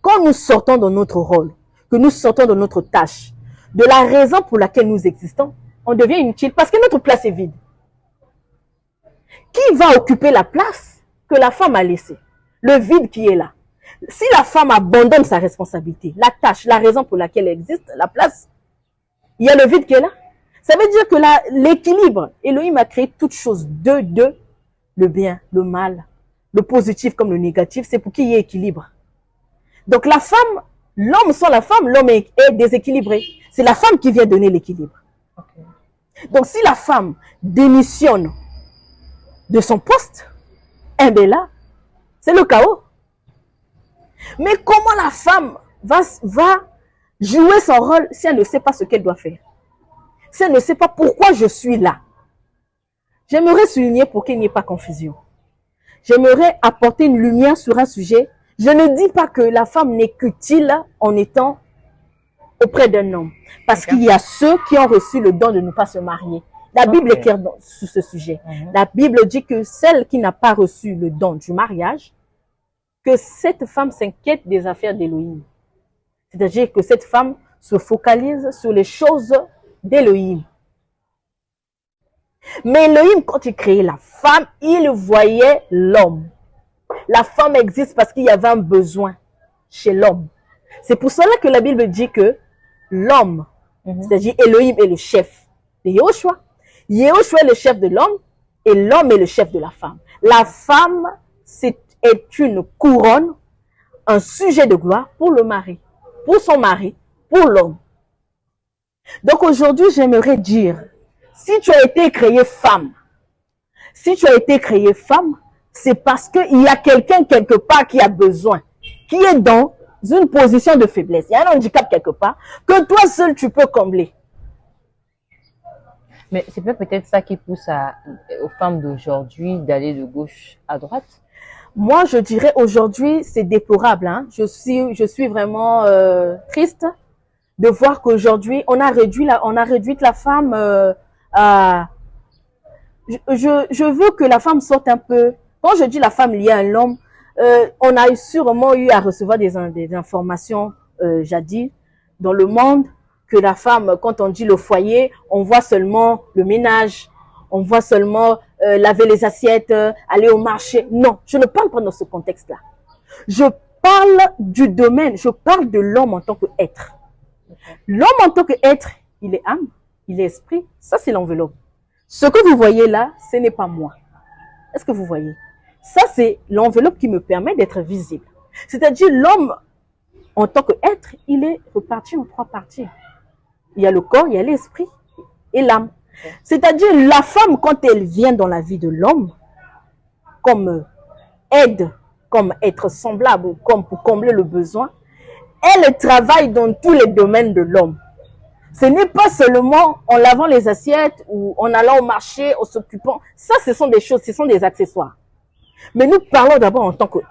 Quand nous sortons de notre rôle, que nous sortons de notre tâche, de la raison pour laquelle nous existons, on devient inutile parce que notre place est vide. Qui va occuper la place que la femme a laissée? Le vide qui est là. Si la femme abandonne sa responsabilité, la tâche, la raison pour laquelle elle existe, la place, il y a le vide qui est là. Ça veut dire que l'équilibre, Elohim a créé toutes choses de le bien, le mal, le positif comme le négatif, c'est pour qu'il y ait équilibre. Donc la femme, l'homme sans la femme, l'homme est déséquilibré. C'est la femme qui vient donner l'équilibre. Okay. Donc si la femme démissionne de son poste, eh bien là, c'est le chaos. Mais comment la femme va jouer son rôle si elle ne sait pas ce qu'elle doit faire? Si elle ne sait pas pourquoi je suis là? J'aimerais souligner pour qu'il n'y ait pas confusion. J'aimerais apporter une lumière sur un sujet. Je ne dis pas que la femme n'est qu'utile en étant auprès d'un homme. Parce qu'il y a ceux qui ont reçu le don de ne pas se marier. La Bible est claire sur ce sujet. La Bible dit que celle qui n'a pas reçu le don du mariage, que cette femme s'inquiète des affaires d'Élohim. C'est-à-dire que cette femme se focalise sur les choses d'Élohim. Mais Elohim, quand il créait la femme, il voyait l'homme. La femme existe parce qu'il y avait un besoin chez l'homme. C'est pour cela que la Bible dit que l'homme, c'est-à-dire Elohim est le chef de Yehoshua. Yehoshua est le chef de l'homme et l'homme est le chef de la femme. La femme, est une couronne, un sujet de gloire pour le mari, pour son mari, pour l'homme. Donc aujourd'hui, j'aimerais dire, si tu as été créée femme, c'est parce qu'il y a quelqu'un quelque part qui a besoin, qui est dans une position de faiblesse. Il y a un handicap quelque part que toi seul tu peux combler. Mais c'est peut-être ça qui pousse aux femmes d'aujourd'hui d'aller de gauche à droite. Moi, je dirais aujourd'hui, c'est déplorable. Hein? Je suis vraiment triste de voir qu'aujourd'hui, on a réduit la femme à... Je veux que la femme sorte un peu. Quand je dis la femme liée à l'homme, on a sûrement eu à recevoir des informations jadis dans le monde que la femme, quand on dit le foyer, on voit seulement le ménage, on voit seulement laver les assiettes, aller au marché. Non, je ne parle pas dans ce contexte-là. Je parle du domaine, je parle de l'homme en tant qu'être. L'homme en tant qu'être, il est âme, il est esprit, ça c'est l'enveloppe. Ce que vous voyez là, ce n'est pas moi. Est-ce que vous voyez? Ça c'est l'enveloppe qui me permet d'être visible. C'est-à-dire l'homme en tant qu'être, il est reparti en 3 parties. Il y a le corps, il y a l'esprit et l'âme. C'est-à-dire la femme, quand elle vient dans la vie de l'homme, comme aide, comme être semblable, comme pour combler le besoin, elle travaille dans tous les domaines de l'homme. Ce n'est pas seulement en lavant les assiettes ou en allant au marché, en s'occupant. Ça, ce sont des choses, ce sont des accessoires. Mais nous parlons d'abord en tant que